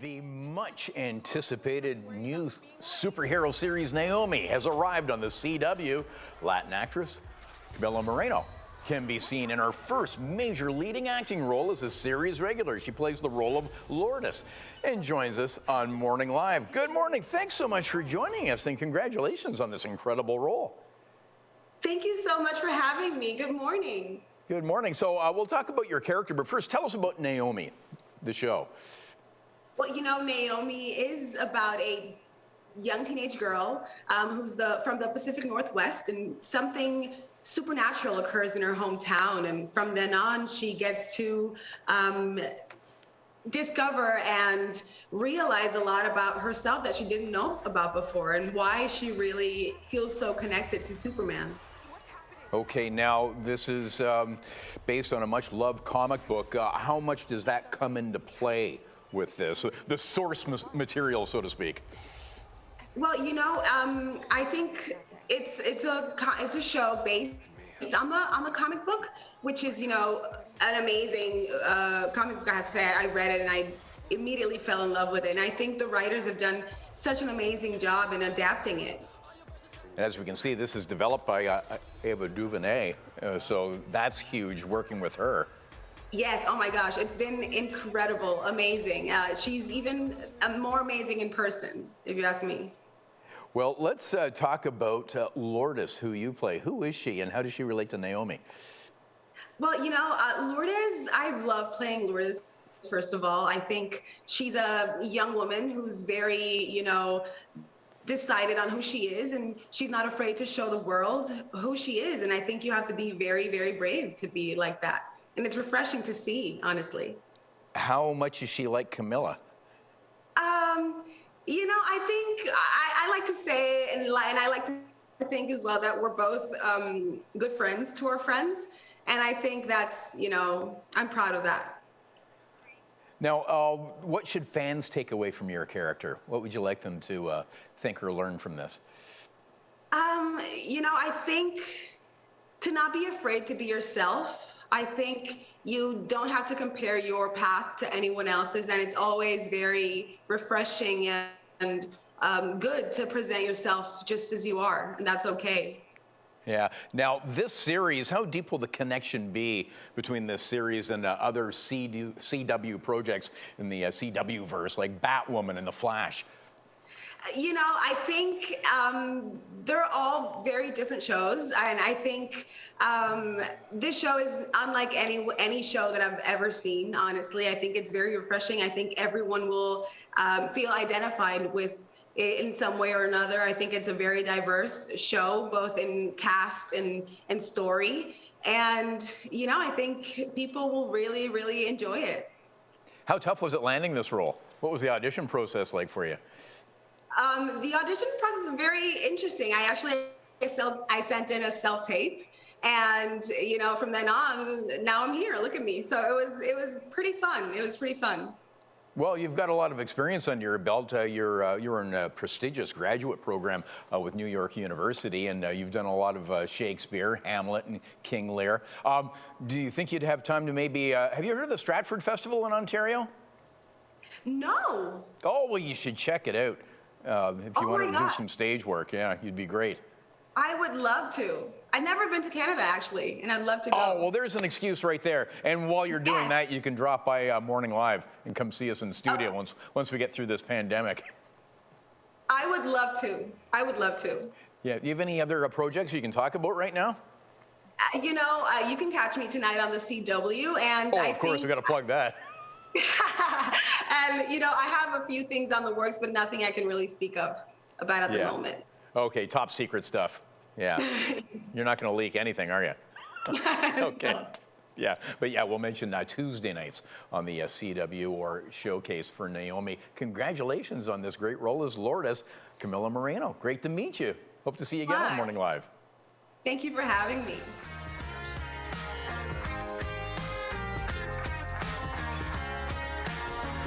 The much anticipated new superhero series Naomi has arrived on the CW. Latin actress Camila Moreno can be seen in her first major leading acting role as a series regular. She plays the role of Lourdes and joins us on Morning Live. Good morning. Thanks so much for joining us and congratulations on this incredible role. Thank you so much for having me. Good morning. Good morning. So we'll talk about your character, but first tell us about Naomi, the show. Well, you know, Naomi is about a young teenage girl who's from the Pacific Northwest, and something supernatural occurs in her hometown. And from then on, she gets to discover and realize a lot about herself that she didn't know about before, and why she really feels so connected to Superman. Okay, now this is based on a much-loved comic book. How much does that come into play with this, the source material, so to speak? Well, you know, I think it's a show based on the comic book, which is, you know, an amazing comic book. I have to say, I read it and I immediately fell in love with it. And I think the writers have done such an amazing job in adapting it. As we can see, this is developed by Ava DuVernay, so that's huge working with her. Yes, oh my gosh, it's been incredible, amazing. She's even more amazing in person, if you ask me. Well, let's talk about Lourdes, who you play. Who is she and how does she relate to Naomi? Well, you know, Lourdes, I love playing Lourdes. First of all, I think she's a young woman who's very, you know, decided on who she is, and she's not afraid to show the world who she is. And I think you have to be very, very brave to be like that. And it's refreshing to see, honestly. How much is she like Camila? You know, I think I like to say, and I like to think as well, that we're both good friends to our friends. And I think that's, you know, I'm proud of that. Now, what should fans take away from your character? What would you like them to think or learn from this? You know, I think to not be afraid to be yourself. I think you don't have to compare your path to anyone else's, and it's always very refreshing and good to present yourself just as you are, and that's okay. Yeah. Now, this series, how deep will the connection be between this series and other CW projects in the CW-verse, like Batwoman and The Flash? You know, I think they're all very different shows, and I think this show is unlike any show that I've ever seen, honestly. I think it's very refreshing. I think everyone will feel identified with it in some way or another. I think it's a very diverse show, both in cast and story. And, you know, I think people will really, really enjoy it. How tough was it landing this role? What was the audition process like for you? The audition process was very interesting. I sent in a self-tape, and, you know, from then on, now I'm here. Look at me. So it was pretty fun. It was pretty fun. Well, you've got a lot of experience under your belt. You're in a prestigious graduate program with New York University, and you've done a lot of Shakespeare, Hamlet, and King Lear. Do you think you'd have time to maybe, have you heard of the Stratford Festival in Ontario? No. Oh, well, you should check it out. If you want to do some stage work, yeah, you'd be great. I would love to. I've never been to Canada, actually, and I'd love to go. Oh, well, there's an excuse right there. And while you're doing that, you can drop by Morning Live and come see us in the studio once we get through this pandemic. I would love to. I would love to. Yeah. Do you have any other projects you can talk about right now? You know, you can catch me tonight on the CW, and of course, we got to plug that. And, you know, I have a few things on the works, but nothing I can really speak about at the moment. Okay, top secret stuff. Yeah. You're not going to leak anything, are you? Okay. No. Yeah, but yeah, we'll mention Tuesday nights on the CW or showcase for Naomi. Congratulations on this great role as Lourdes. Camila Moreno, great to meet you. Hope to see you again on Morning Live. Thank you for having me.